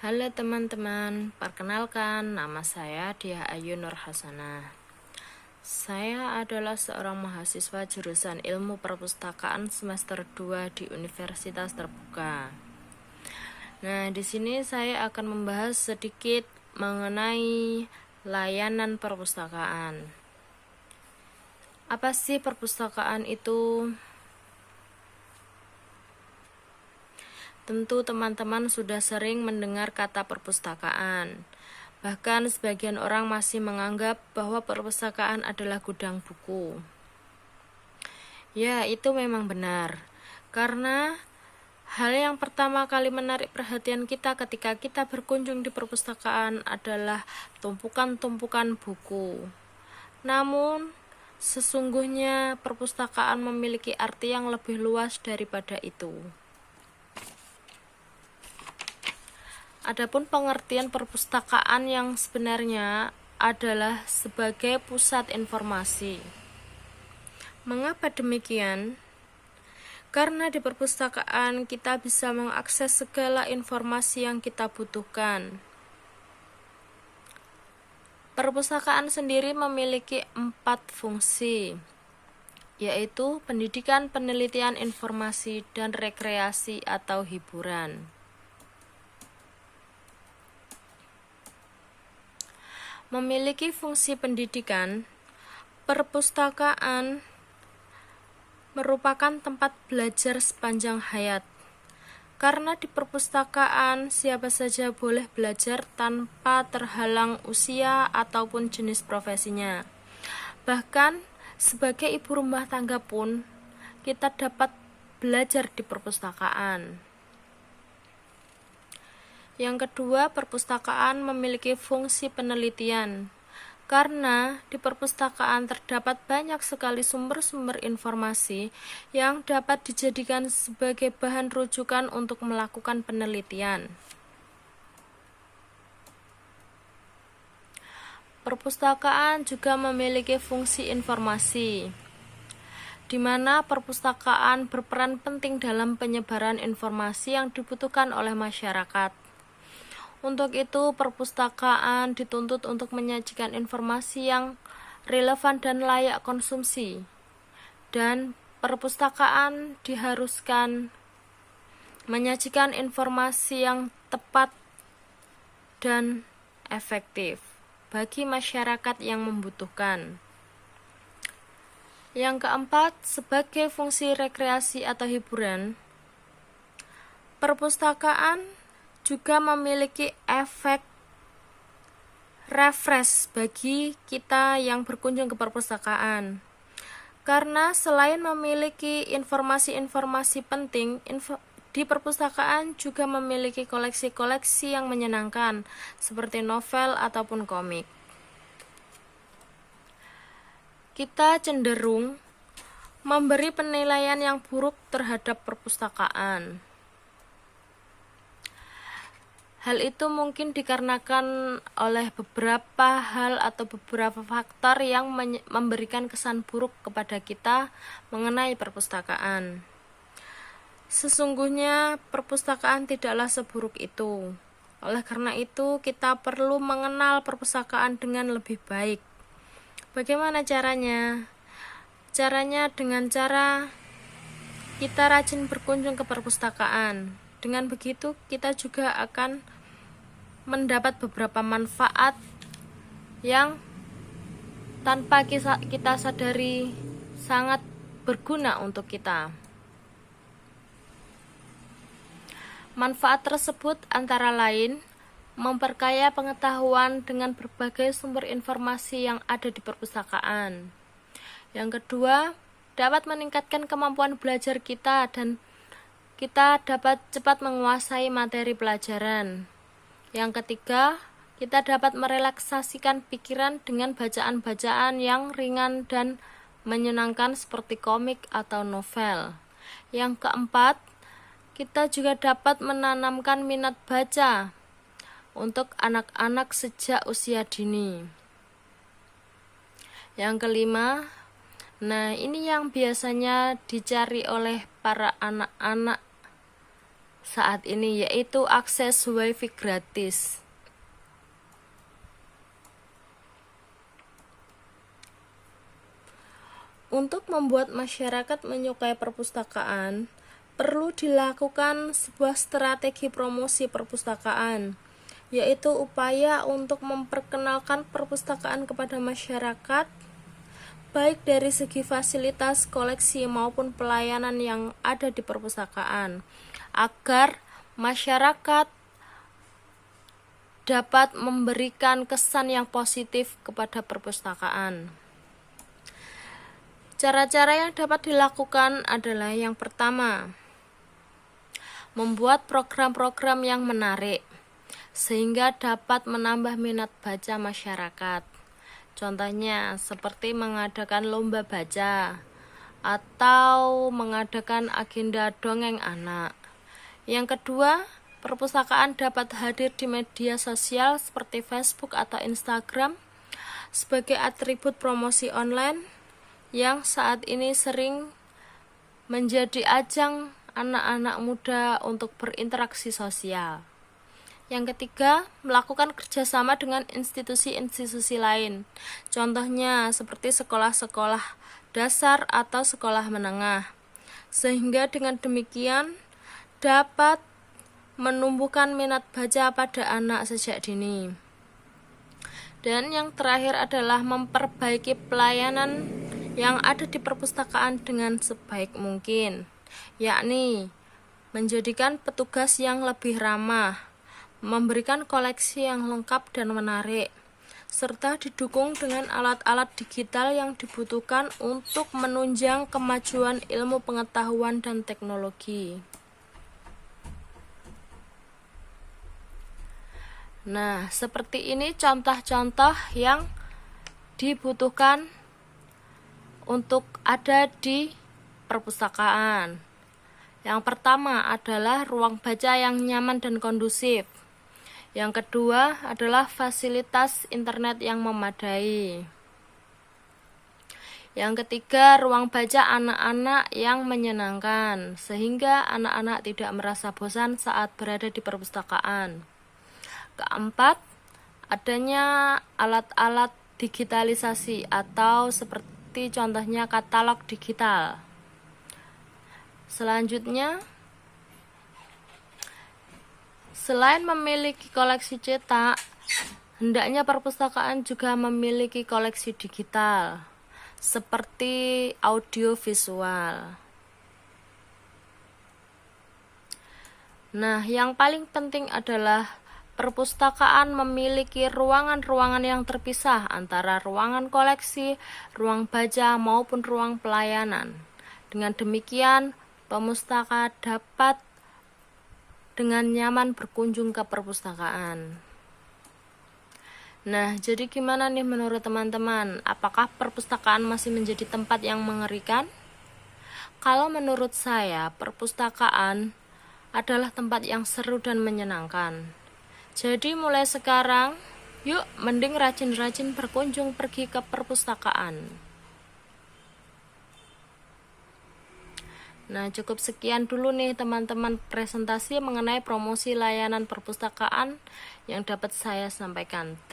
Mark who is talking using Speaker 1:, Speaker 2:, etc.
Speaker 1: Halo teman-teman, perkenalkan nama saya Diah Ayu Nur Hasanah. Saya adalah seorang mahasiswa jurusan Ilmu Perpustakaan semester 2 di Universitas Terbuka. Nah, di sini saya akan membahas sedikit mengenai layanan perpustakaan. Apa sih perpustakaan itu? Tentu teman-teman sudah sering mendengar kata perpustakaan. Bahkan sebagian orang masih menganggap bahwa perpustakaan adalah gudang buku. Ya, itu memang benar. Karena hal yang pertama kali menarik perhatian kita ketika kita berkunjung di perpustakaan adalah tumpukan-tumpukan buku. Namun, sesungguhnya perpustakaan memiliki arti yang lebih luas daripada itu. Adapun pengertian perpustakaan yang sebenarnya adalah sebagai pusat informasi. Mengapa demikian? Karena di perpustakaan kita bisa mengakses segala informasi yang kita butuhkan. Perpustakaan sendiri memiliki 4 fungsi, yaitu pendidikan, penelitian, informasi, dan rekreasi atau hiburan. Memiliki fungsi pendidikan, perpustakaan merupakan tempat belajar sepanjang hayat. Karena di perpustakaan siapa saja boleh belajar tanpa terhalang usia ataupun jenis profesinya. Bahkan sebagai ibu rumah tangga pun kita dapat belajar di perpustakaan. Yang kedua, perpustakaan memiliki fungsi penelitian. Karena di perpustakaan terdapat banyak sekali sumber-sumber informasi yang dapat dijadikan sebagai bahan rujukan untuk melakukan penelitian. Perpustakaan juga memiliki fungsi informasi, di mana perpustakaan berperan penting dalam penyebaran informasi yang dibutuhkan oleh masyarakat. Untuk itu, perpustakaan dituntut untuk menyajikan informasi yang relevan dan layak konsumsi. Dan perpustakaan diharuskan menyajikan informasi yang tepat dan efektif bagi masyarakat yang membutuhkan. Yang keempat, sebagai fungsi rekreasi atau hiburan, perpustakaan juga memiliki efek refresh bagi kita yang berkunjung ke perpustakaan. Karena selain memiliki informasi-informasi penting, di perpustakaan juga memiliki koleksi-koleksi yang menyenangkan, seperti novel ataupun komik. Kita cenderung memberi penilaian yang buruk terhadap perpustakaan. Hal itu mungkin dikarenakan oleh beberapa hal atau beberapa faktor yang memberikan kesan buruk kepada kita mengenai perpustakaan. Sesungguhnya perpustakaan tidaklah seburuk itu. Oleh karena itu, kita perlu mengenal perpustakaan dengan lebih baik. Bagaimana caranya? Caranya dengan cara kita rajin berkunjung ke perpustakaan. Dengan begitu, kita juga akan mendapat beberapa manfaat yang tanpa kita sadari sangat berguna untuk kita. Manfaat tersebut antara lain memperkaya pengetahuan dengan berbagai sumber informasi yang ada di perpustakaan. Yang kedua, dapat meningkatkan kemampuan belajar kita dan kita dapat cepat menguasai materi pelajaran. Yang ketiga, kita dapat merelaksasikan pikiran dengan bacaan-bacaan yang ringan dan menyenangkan seperti komik atau novel. Yang keempat, kita juga dapat menanamkan minat baca untuk anak-anak sejak usia dini. Yang kelima, ini yang biasanya dicari oleh para anak-anak saat ini, yaitu akses WiFi gratis. Untuk membuat masyarakat menyukai perpustakaan, perlu dilakukan sebuah strategi promosi perpustakaan, yaitu upaya untuk memperkenalkan perpustakaan kepada masyarakat, baik dari segi fasilitas koleksi maupun pelayanan yang ada di perpustakaan, agar masyarakat dapat memberikan kesan yang positif kepada perpustakaan. Cara-cara yang dapat dilakukan adalah yang pertama, membuat program-program yang menarik sehingga dapat menambah minat baca masyarakat. Contohnya seperti mengadakan lomba baca atau mengadakan agenda dongeng anak. Yang kedua, perpustakaan dapat hadir di media sosial seperti Facebook atau Instagram sebagai atribut promosi online yang saat ini sering menjadi ajang anak-anak muda untuk berinteraksi sosial. Yang ketiga, melakukan kerjasama dengan institusi-institusi lain, contohnya seperti sekolah-sekolah dasar atau sekolah menengah, sehingga dengan demikian dapat menumbuhkan minat baca pada anak sejak dini. Dan yang terakhir adalah memperbaiki pelayanan yang ada di perpustakaan dengan sebaik mungkin, yakni menjadikan petugas yang lebih ramah, memberikan koleksi yang lengkap dan menarik, serta didukung dengan alat-alat digital yang dibutuhkan untuk menunjang kemajuan ilmu pengetahuan dan teknologi. Nah, seperti ini contoh-contoh yang dibutuhkan untuk ada di perpustakaan. Yang pertama adalah ruang baca yang nyaman dan kondusif. Yang kedua adalah fasilitas internet yang memadai. Yang ketiga, ruang baca anak-anak yang menyenangkan, sehingga anak-anak tidak merasa bosan saat berada di perpustakaan. Keempat, adanya alat-alat digitalisasi atau seperti contohnya katalog digital. Selanjutnya, selain memiliki koleksi cetak, hendaknya perpustakaan juga memiliki koleksi digital, seperti audiovisual. Nah, yang paling penting adalah perpustakaan memiliki ruangan-ruangan yang terpisah antara ruangan koleksi, ruang baca, maupun ruang pelayanan. Dengan demikian, pemustaka dapat dengan nyaman berkunjung ke perpustakaan. Nah, jadi gimana nih menurut teman-teman? Apakah perpustakaan masih menjadi tempat yang mengerikan? Kalau menurut saya, perpustakaan adalah tempat yang seru dan menyenangkan. Jadi mulai sekarang, yuk mending rajin-rajin berkunjung pergi ke perpustakaan. Nah, cukup sekian dulu nih teman-teman presentasi mengenai promosi layanan perpustakaan yang dapat saya sampaikan.